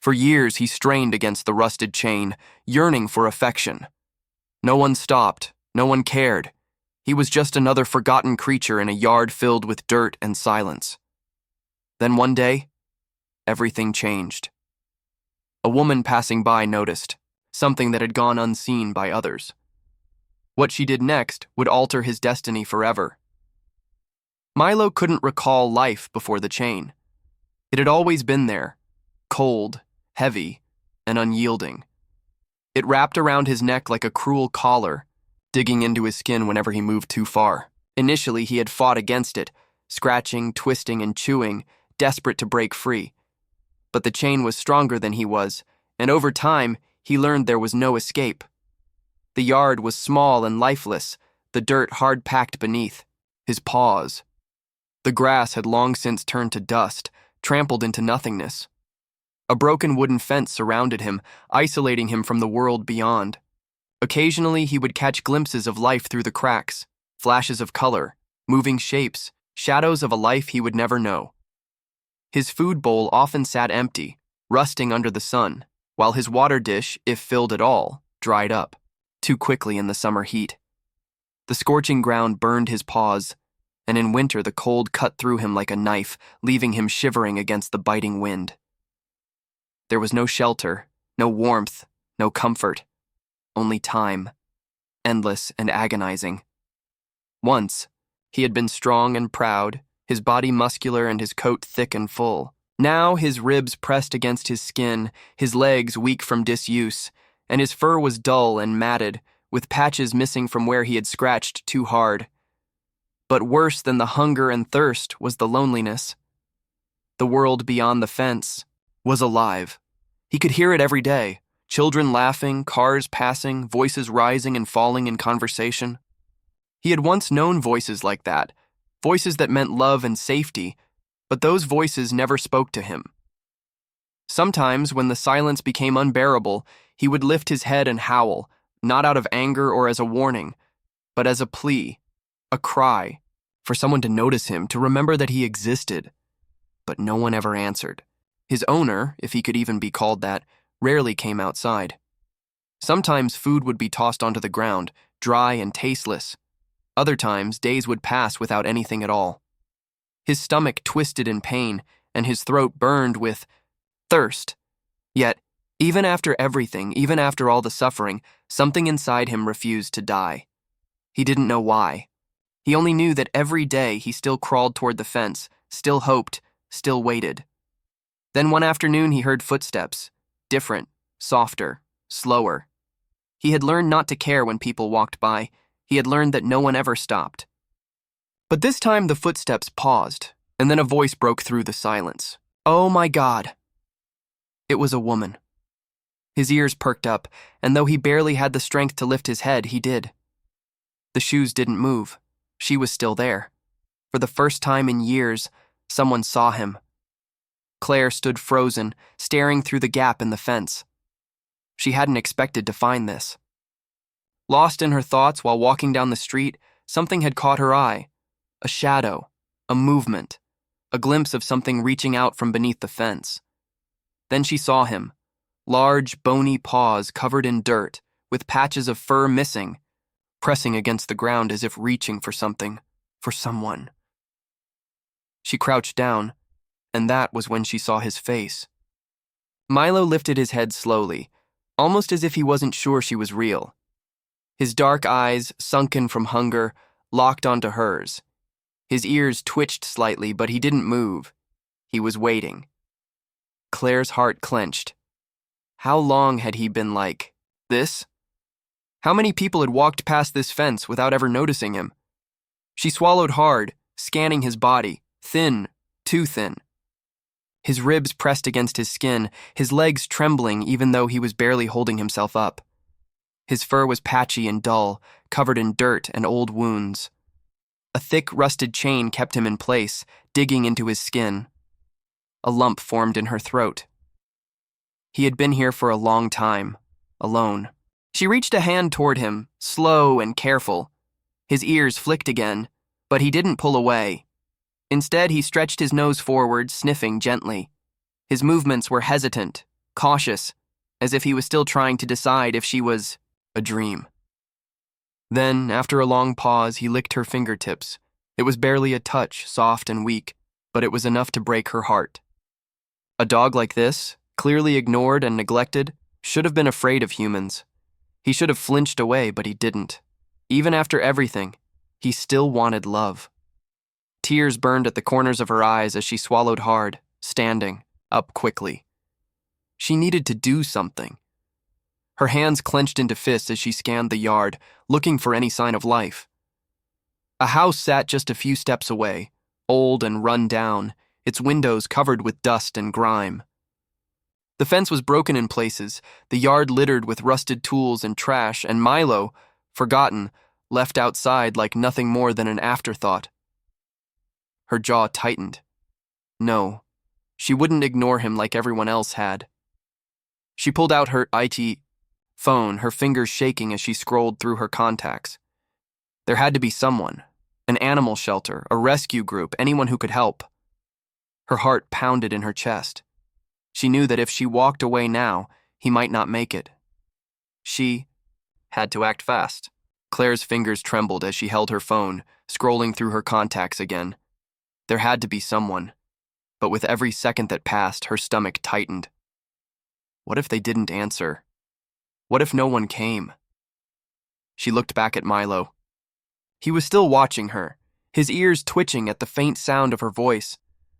For years he strained against the rusted chain, yearning for affection. No one stopped, no one cared. He was just another forgotten creature in a yard filled with dirt and silence. Then one day, everything changed. A woman passing by noticed, something that had gone unseen by others. What she did next would alter his destiny forever. Milo couldn't recall life before the chain. It had always been there, cold, heavy, and unyielding. It wrapped around his neck like a cruel collar, digging into his skin whenever he moved too far. Initially, he had fought against it, scratching, twisting, and chewing, desperate to break free. But the chain was stronger than he was, and over time, he learned there was no escape. The yard was small and lifeless, the dirt hard-packed beneath. His paws. The grass had long since turned to dust, trampled into nothingness. A broken wooden fence surrounded him, isolating him from the world beyond. Occasionally, he would catch glimpses of life through the cracks, flashes of color, moving shapes, shadows of a life he would never know. His food bowl often sat empty, rusting under the sun, while his water dish, if filled at all, dried up, too quickly in the summer heat. The scorching ground burned his paws, and in winter the cold cut through him like a knife, leaving him shivering against the biting wind. There was no shelter, no warmth, no comfort, only time, endless and agonizing. Once, he had been strong and proud, his body muscular and his coat thick and full. Now his ribs pressed against his skin, his legs weak from disuse, and his fur was dull and matted, with patches missing from where he had scratched too hard. But worse than the hunger and thirst was the loneliness. The world beyond the fence was alive. He could hear it every day, children laughing, cars passing, voices rising and falling in conversation. He had once known voices like that, voices that meant love and safety, but those voices never spoke to him. Sometimes, when the silence became unbearable, he would lift his head and howl, not out of anger or as a warning, but as a plea, a cry, for someone to notice him, to remember that he existed. But no one ever answered. His owner, if he could even be called that, rarely came outside. Sometimes food would be tossed onto the ground, dry and tasteless. Other times, days would pass without anything at all. His stomach twisted in pain, and his throat burned with thirst. Yet, even after everything, even after all the suffering, something inside him refused to die. He didn't know why. He only knew that every day he still crawled toward the fence, still hoped, still waited. Then one afternoon he heard footsteps, different, softer, slower. He had learned not to care when people walked by. He had learned that no one ever stopped. But this time the footsteps paused, and then a voice broke through the silence. Oh my God! It was a woman. His ears perked up, and though he barely had the strength to lift his head, he did. The shoes didn't move. She was still there. For the first time in years, someone saw him. Claire stood frozen, staring through the gap in the fence. She hadn't expected to find this. Lost in her thoughts while walking down the street, something had caught her eye. A shadow, a movement, a glimpse of something reaching out from beneath the fence. Then she saw him, large, bony paws covered in dirt, with patches of fur missing, pressing against the ground as if reaching for something, for someone. She crouched down, and that was when she saw his face. Milo lifted his head slowly, almost as if he wasn't sure she was real. His dark eyes, sunken from hunger, locked onto hers. His ears twitched slightly, but he didn't move. He was waiting. Claire's heart clenched. How long had he been like this? How many people had walked past this fence without ever noticing him? She swallowed hard, scanning his body, thin, too thin. His ribs pressed against his skin, his legs trembling even though he was barely holding himself up. His fur was patchy and dull, covered in dirt and old wounds. A thick, rusted chain kept him in place, digging into his skin. A lump formed in her throat. He had been here for a long time, alone. She reached a hand toward him, slow and careful. His ears flicked again, but he didn't pull away. Instead, he stretched his nose forward, sniffing gently. His movements were hesitant, cautious, as if he was still trying to decide if she was a dream. Then, after a long pause, he licked her fingertips. It was barely a touch, soft and weak, but it was enough to break her heart. A dog like this, clearly ignored and neglected, should have been afraid of humans. He should have flinched away, but he didn't. Even after everything, he still wanted love. Tears burned at the corners of her eyes as she swallowed hard, standing up quickly. She needed to do something. Her hands clenched into fists as she scanned the yard, looking for any sign of life. A house sat just a few steps away, old and run down, its windows covered with dust and grime. The fence was broken in places, the yard littered with rusted tools and trash, and Milo, forgotten, left outside like nothing more than an afterthought. Her jaw tightened. No, she wouldn't ignore him like everyone else had. She pulled out her IT phone, her fingers shaking as she scrolled through her contacts. There had to be someone, an animal shelter, a rescue group, anyone who could help. Her heart pounded in her chest. She knew that if she walked away now, he might not make it. She had to act fast. Claire's fingers trembled as she held her phone, scrolling through her contacts again. There had to be someone, but with every second that passed, her stomach tightened. What if they didn't answer? What if no one came? She looked back at Milo. He was still watching her, his ears twitching at the faint sound of her voice,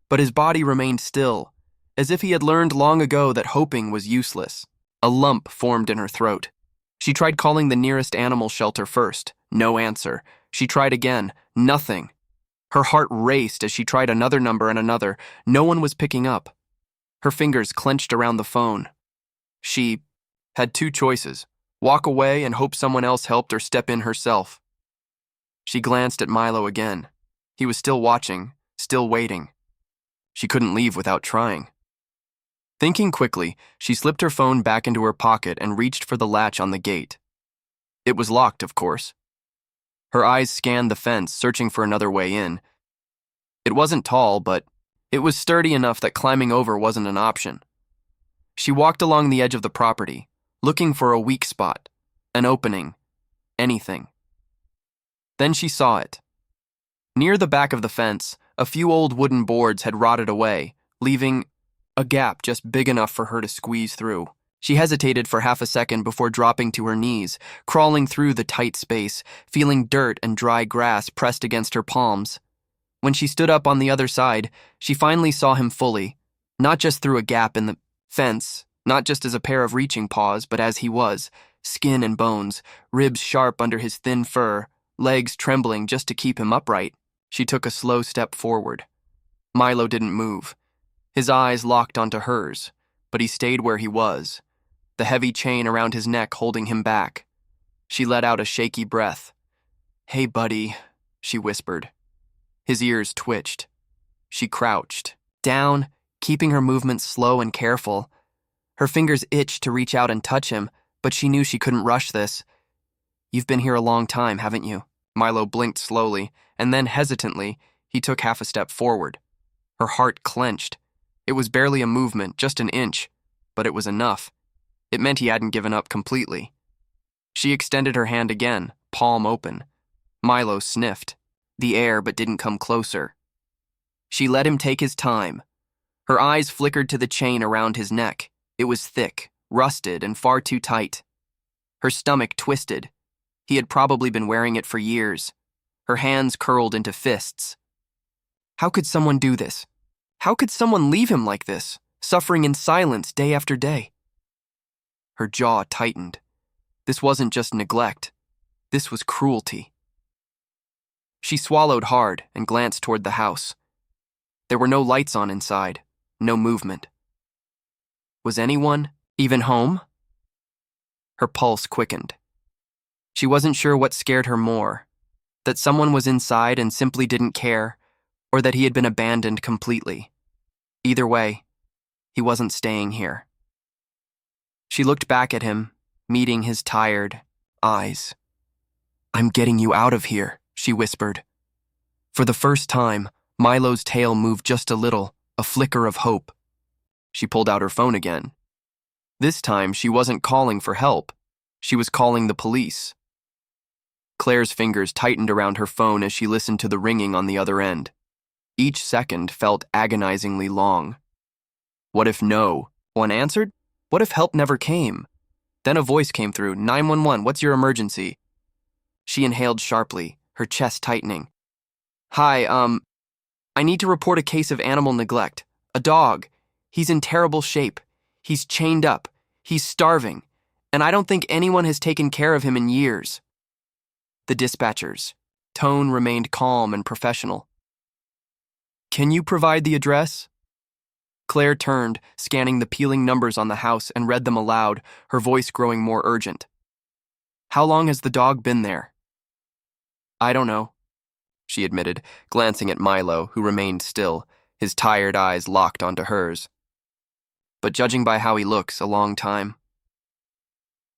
but his body remained still, as if he had learned long ago that hoping was useless. A lump formed in her throat. She tried calling the nearest animal shelter first. No answer. She tried again. Nothing. Her heart raced as she tried another number and another. No one was picking up. Her fingers clenched around the phone. She had two choices: walk away and hope someone else helped, or step in herself. She glanced at Milo again. He was still watching, still waiting. She couldn't leave without trying. Thinking quickly, she slipped her phone back into her pocket and reached for the latch on the gate. It was locked, of course. Her eyes scanned the fence, searching for another way in. It wasn't tall, but it was sturdy enough that climbing over wasn't an option. She walked along the edge of the property, looking for a weak spot, an opening, anything. Then she saw it. Near the back of the fence, a few old wooden boards had rotted away, leaving a gap just big enough for her to squeeze through. She hesitated for half a second before dropping to her knees, crawling through the tight space, feeling dirt and dry grass pressed against her palms. When she stood up on the other side, she finally saw him fully, not just through a gap in the fence, not just as a pair of reaching paws, but as he was, skin and bones, ribs sharp under his thin fur, legs trembling just to keep him upright. She took a slow step forward. Milo didn't move. His eyes locked onto hers, but he stayed where he was, the heavy chain around his neck holding him back. She let out a shaky breath. "Hey, buddy," she whispered. His ears twitched. She crouched, down, keeping her movements slow and careful. Her fingers itched to reach out and touch him, but she knew she couldn't rush this. "You've been here a long time, haven't you?" Milo blinked slowly, and then hesitantly, he took half a step forward. Her heart clenched. It was barely a movement, just an inch, but it was enough. It meant he hadn't given up completely. She extended her hand again, palm open. Milo sniffed the air but didn't come closer. She let him take his time. Her eyes flickered to the chain around his neck. It was thick, rusted, and far too tight. Her stomach twisted. He had probably been wearing it for years. Her hands curled into fists. How could someone do this? How could someone leave him like this, suffering in silence day after day? Her jaw tightened. This wasn't just neglect. This was cruelty. She swallowed hard and glanced toward the house. There were no lights on inside, no movement. Was anyone even home? Her pulse quickened. She wasn't sure what scared her more, that someone was inside and simply didn't care, or that he had been abandoned completely. Either way, he wasn't staying here. She looked back at him, meeting his tired eyes. "I'm getting you out of here," she whispered. For the first time, Milo's tail moved just a little, a flicker of hope. She pulled out her phone again. This time, she wasn't calling for help. She was calling the police. Claire's fingers tightened around her phone as she listened to the ringing on the other end. Each second felt agonizingly long. What if no one answered? What if help never came? Then a voice came through, 911, what's your emergency? She inhaled sharply, her chest tightening. Hi, I need to report a case of animal neglect. A dog. He's in terrible shape. He's chained up. He's starving. And I don't think anyone has taken care of him in years. The dispatcher's tone remained calm and professional. Can you provide the address? Claire turned, scanning the peeling numbers on the house, and read them aloud, her voice growing more urgent. How long has the dog been there? I don't know, she admitted, glancing at Milo, who remained still, his tired eyes locked onto hers. But judging by how he looks, a long time.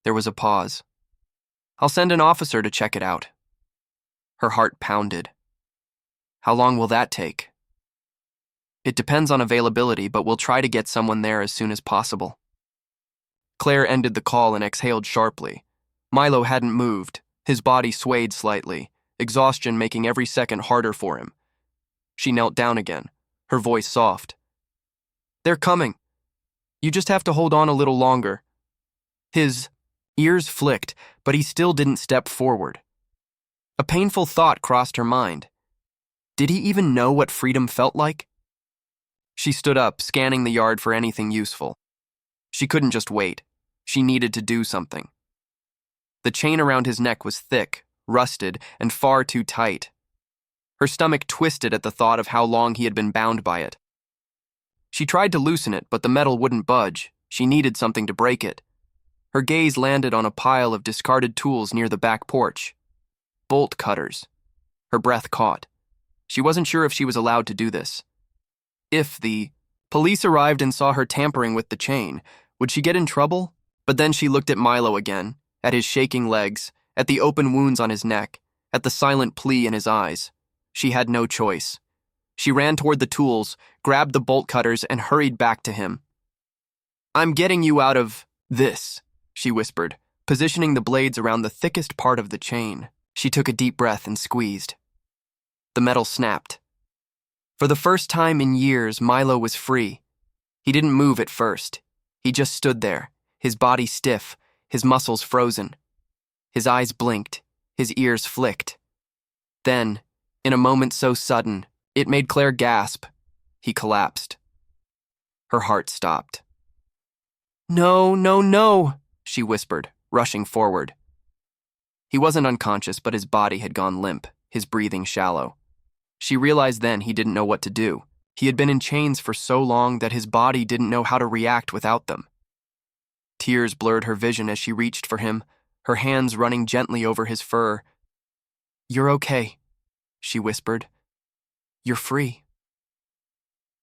There was a pause. I'll send an officer to check it out. Her heart pounded. How long will that take? It depends on availability, but we'll try to get someone there as soon as possible. Claire ended the call and exhaled sharply. Milo hadn't moved. His body swayed slightly, exhaustion making every second harder for him. She knelt down again, her voice soft. They're coming. You just have to hold on a little longer. His ears flicked, but he still didn't step forward. A painful thought crossed her mind. Did he even know what freedom felt like? She stood up, scanning the yard for anything useful. She couldn't just wait. She needed to do something. The chain around his neck was thick, rusted, and far too tight. Her stomach twisted at the thought of how long he had been bound by it. She tried to loosen it, but the metal wouldn't budge. She needed something to break it. Her gaze landed on a pile of discarded tools near the back porch. Bolt cutters. Her breath caught. She wasn't sure if she was allowed to do this. If the police arrived and saw her tampering with the chain, would she get in trouble? But then she looked at Milo again, at his shaking legs, at the open wounds on his neck, at the silent plea in his eyes. She had no choice. She ran toward the tools, grabbed the bolt cutters, and hurried back to him. I'm getting you out of this, she whispered, positioning the blades around the thickest part of the chain. She took a deep breath and squeezed. The metal snapped. For the first time in years, Milo was free. He didn't move at first. He just stood there, his body stiff, his muscles frozen. His eyes blinked, his ears flicked. Then, in a moment so sudden, it made Claire gasp. He collapsed. Her heart stopped. No, no, no, she whispered, rushing forward. He wasn't unconscious, but his body had gone limp, his breathing shallow. She realized then he didn't know what to do. He had been in chains for so long that his body didn't know how to react without them. Tears blurred her vision as she reached for him, her hands running gently over his fur. You're okay, she whispered. You're free.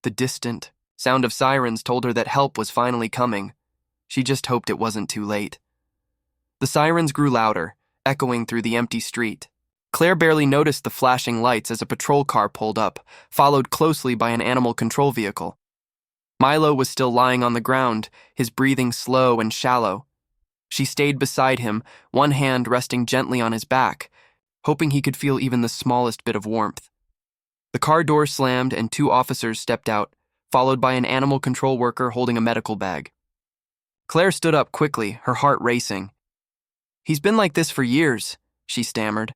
The distant sound of sirens told her that help was finally coming. She just hoped it wasn't too late. The sirens grew louder, echoing through the empty street. Claire barely noticed the flashing lights as a patrol car pulled up, followed closely by an animal control vehicle. Milo was still lying on the ground, his breathing slow and shallow. She stayed beside him, one hand resting gently on his back, hoping he could feel even the smallest bit of warmth. The car door slammed and 2 officers stepped out, followed by an animal control worker holding a medical bag. Claire stood up quickly, her heart racing. He's been like this for years, she stammered.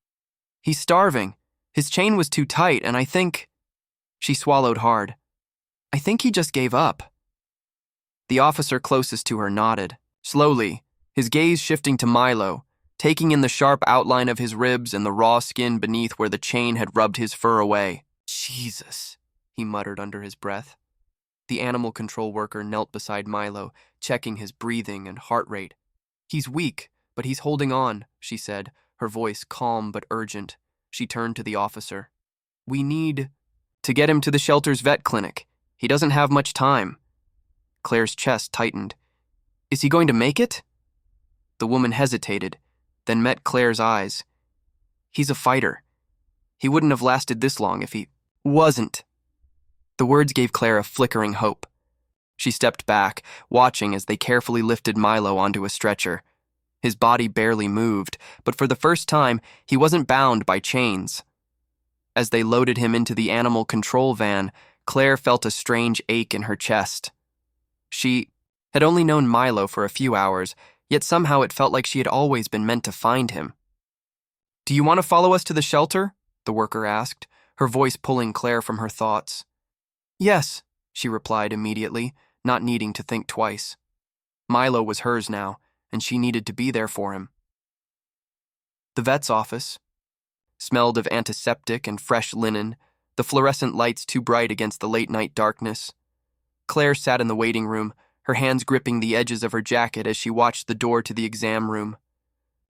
He's starving. His chain was too tight, and I think... She swallowed hard. I think he just gave up. The officer closest to her nodded, slowly, his gaze shifting to Milo, taking in the sharp outline of his ribs and the raw skin beneath where the chain had rubbed his fur away. Jesus, he muttered under his breath. The animal control worker knelt beside Milo, checking his breathing and heart rate. He's weak, but he's holding on, she said, her voice calm but urgent. She turned to the officer. We need to get him to the shelter's vet clinic. He doesn't have much time. Claire's chest tightened. Is he going to make it? The woman hesitated, then met Claire's eyes. He's a fighter. He wouldn't have lasted this long if he wasn't. The words gave Claire a flickering hope. She stepped back, watching as they carefully lifted Milo onto a stretcher. His body barely moved, but for the first time, he wasn't bound by chains. As they loaded him into the animal control van, Claire felt a strange ache in her chest. She had only known Milo for a few hours, yet somehow it felt like she had always been meant to find him. "Do you want to follow us to the shelter?" the worker asked, her voice pulling Claire from her thoughts. "Yes," she replied immediately, not needing to think twice. Milo was hers now, and she needed to be there for him. The vet's office smelled of antiseptic and fresh linen, the fluorescent lights too bright against the late-night darkness. Claire sat in the waiting room, her hands gripping the edges of her jacket as she watched the door to the exam room.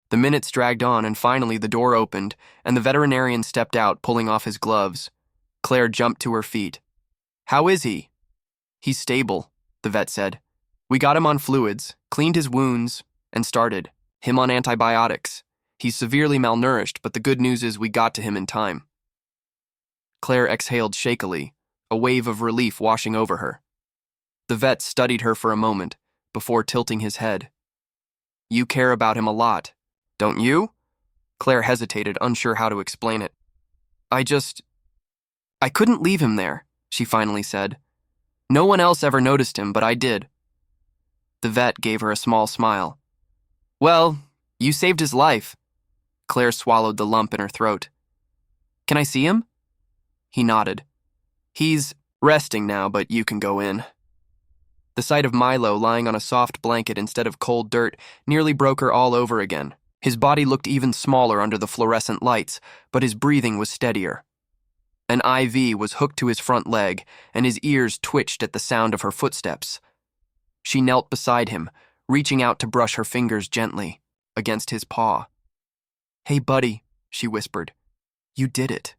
The minutes dragged on, and finally the door opened, and the veterinarian stepped out, pulling off his gloves. Claire jumped to her feet. "How is he?" "He's stable," the vet said. "We got him on fluids, cleaned his wounds, and started him on antibiotics. He's severely malnourished, but the good news is we got to him in time." Claire exhaled shakily, a wave of relief washing over her. The vet studied her for a moment, before tilting his head. "You care about him a lot, don't you?" Claire hesitated, unsure how to explain it. I couldn't leave him there," she finally said. "No one else ever noticed him, but I did." The vet gave her a small smile. "Well, you saved his life." Claire swallowed the lump in her throat. "Can I see him?" He nodded. "He's resting now, but you can go in." The sight of Milo lying on a soft blanket instead of cold dirt nearly broke her all over again. His body looked even smaller under the fluorescent lights, but his breathing was steadier. An IV was hooked to his front leg, and his ears twitched at the sound of her footsteps. She knelt beside him, reaching out to brush her fingers gently against his paw. "Hey, buddy," she whispered. "You did it."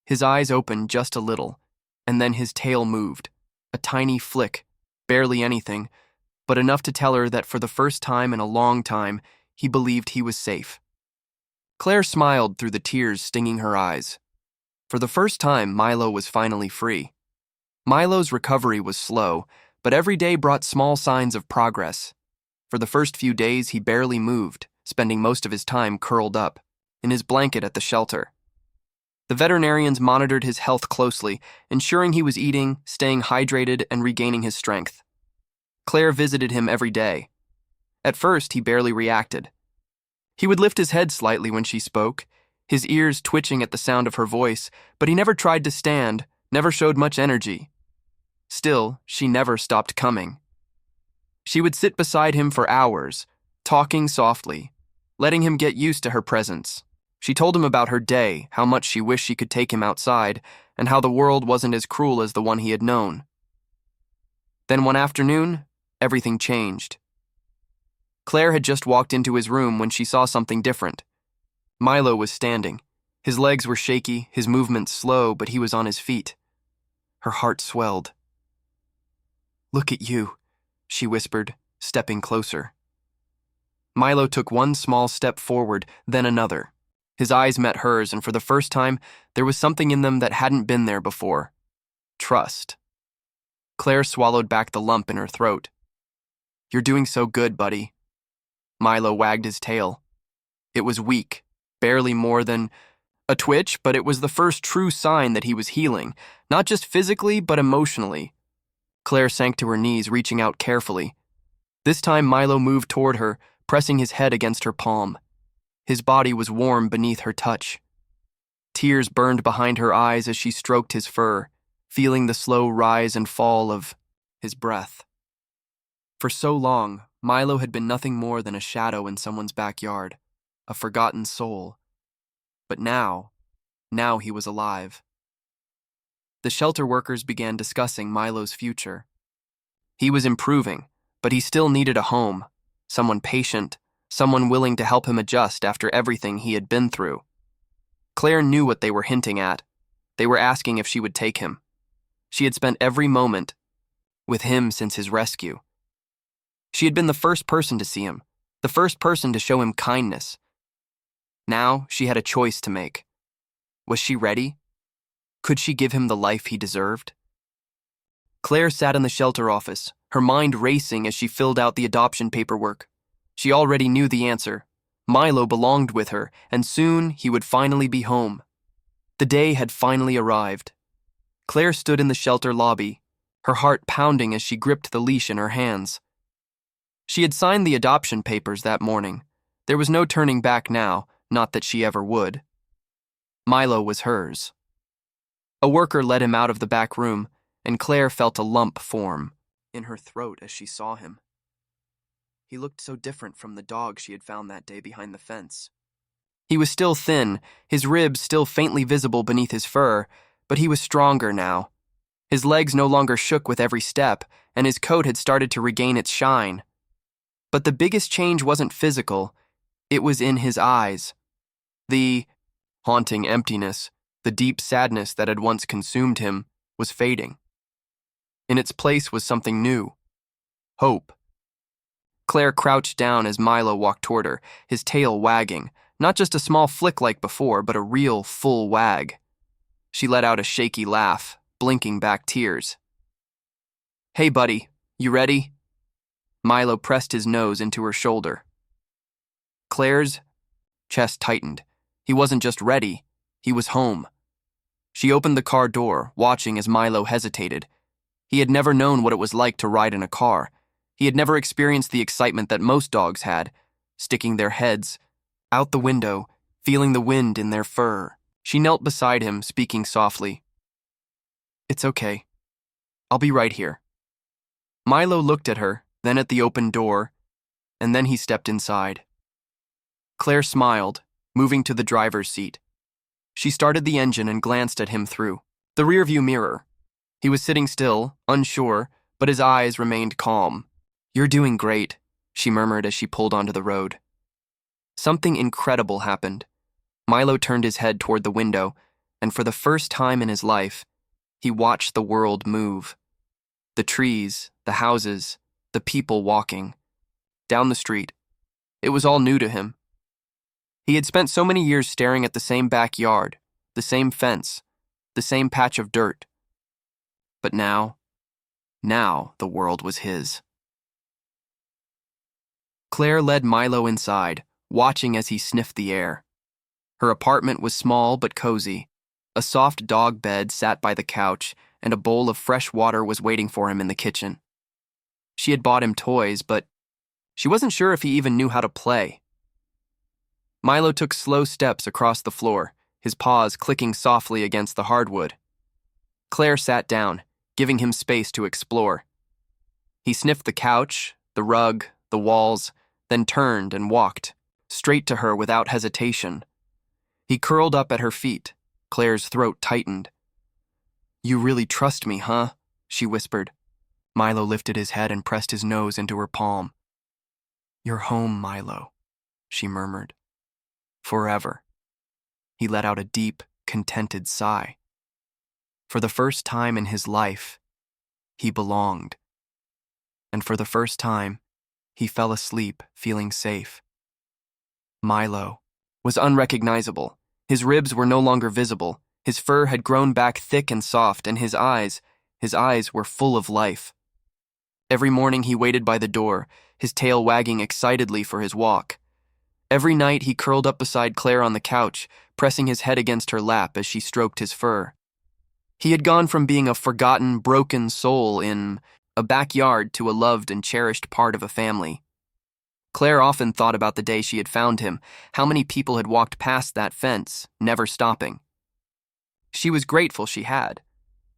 His eyes opened just a little, and then his tail moved, a tiny flick, barely anything, but enough to tell her that for the first time in a long time, he believed he was safe. Claire smiled through the tears stinging her eyes. For the first time, Milo was finally free. Milo's recovery was slow, but every day brought small signs of progress. For the first few days, he barely moved, spending most of his time curled up, in his blanket at the shelter. The veterinarians monitored his health closely, ensuring he was eating, staying hydrated, and regaining his strength. Claire visited him every day. At first, he barely reacted. He would lift his head slightly when she spoke, his ears twitching at the sound of her voice, but he never tried to stand, never showed much energy. Still, she never stopped coming. She would sit beside him for hours, talking softly, letting him get used to her presence. She told him about her day, how much she wished she could take him outside, and how the world wasn't as cruel as the one he had known. Then one afternoon, everything changed. Claire had just walked into his room when she saw something different. Milo was standing. His legs were shaky, his movements slow, but he was on his feet. Her heart swelled. "Look at you," she whispered, stepping closer. Milo took one small step forward, then another. His eyes met hers, and for the first time, there was something in them that hadn't been there before. Trust. Claire swallowed back the lump in her throat. "You're doing so good, buddy." Milo wagged his tail. It was weak, barely more than a twitch, but it was the first true sign that he was healing, not just physically, but emotionally. Claire sank to her knees, reaching out carefully. This time Milo moved toward her, pressing his head against her palm. His body was warm beneath her touch. Tears burned behind her eyes as she stroked his fur, feeling the slow rise and fall of his breath. For so long, Milo had been nothing more than a shadow in someone's backyard, a forgotten soul. But now he was alive. The shelter workers began discussing Milo's future. He was improving, but he still needed a home, someone patient, someone willing to help him adjust after everything he had been through. Claire knew what they were hinting at. They were asking if she would take him. She had spent every moment with him since his rescue. She had been the first person to see him, the first person to show him kindness. Now she had a choice to make. Was she ready? Could she give him the life he deserved? Claire sat in the shelter office, her mind racing as she filled out the adoption paperwork. She already knew the answer. Milo belonged with her, and soon he would finally be home. The day had finally arrived. Claire stood in the shelter lobby, her heart pounding as she gripped the leash in her hands. She had signed the adoption papers that morning. There was no turning back now, not that she ever would. Milo was hers. A worker led him out of the back room, and Claire felt a lump form in her throat as she saw him. He looked so different from the dog she had found that day behind the fence. He was still thin, his ribs still faintly visible beneath his fur, but he was stronger now. His legs no longer shook with every step, and his coat had started to regain its shine. But the biggest change wasn't physical, it was in his eyes. The haunting emptiness, the deep sadness that had once consumed him, was fading. In its place was something new. Hope. Claire crouched down as Milo walked toward her, his tail wagging, not just a small flick like before, but a real, full wag. She let out a shaky laugh, blinking back tears. "Hey, buddy, you ready?" Milo pressed his nose into her shoulder. Claire's chest tightened. He wasn't just ready, he was home. She opened the car door, watching as Milo hesitated. He had never known what it was like to ride in a car. He had never experienced the excitement that most dogs had, sticking their heads out the window, feeling the wind in their fur. She knelt beside him, speaking softly. "It's okay. I'll be right here." Milo looked at her, then at the open door, and then he stepped inside. Claire smiled, moving to the driver's seat. She started the engine and glanced at him through the rearview mirror. He was sitting still, unsure, but his eyes remained calm. "You're doing great," she murmured as she pulled onto the road. Something incredible happened. Milo turned his head toward the window, and for the first time in his life, he watched the world move. The trees, the houses, the people walking. Down the street. It was all new to him. He had spent so many years staring at the same backyard, the same fence, the same patch of dirt. But now the world was his. Claire led Milo inside, watching as he sniffed the air. Her apartment was small but cozy. A soft dog bed sat by the couch, and a bowl of fresh water was waiting for him in the kitchen. She had bought him toys, but she wasn't sure if he even knew how to play. Milo took slow steps across the floor, his paws clicking softly against the hardwood. Claire sat down, giving him space to explore. He sniffed the couch, the rug, the walls, then turned and walked, straight to her without hesitation. He curled up at her feet. Claire's throat tightened. "You really trust me, huh?" she whispered. Milo lifted his head and pressed his nose into her palm. "You're home, Milo," she murmured. "Forever." He let out a deep, contented sigh. For the first time in his life, he belonged. And for the first time, he fell asleep feeling safe. Milo was unrecognizable. His ribs were no longer visible. His fur had grown back thick and soft, and his eyes were full of life. Every morning he waited by the door, his tail wagging excitedly for his walk. Every night he curled up beside Claire on the couch, pressing his head against her lap as she stroked his fur. He had gone from being a forgotten, broken soul in a backyard to a loved and cherished part of a family. Claire often thought about the day she had found him, how many people had walked past that fence, never stopping. She was grateful she had.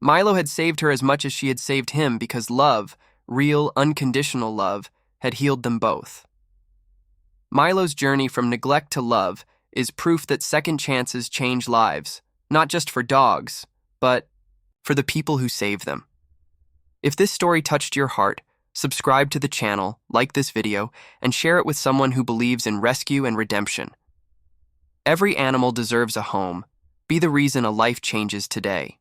Milo had saved her as much as she had saved him because love, real, unconditional love, had healed them both. Milo's journey from neglect to love is proof that second chances change lives, not just for dogs, but for the people who save them. If this story touched your heart, subscribe to the channel, like this video, and share it with someone who believes in rescue and redemption. Every animal deserves a home. Be the reason a life changes today.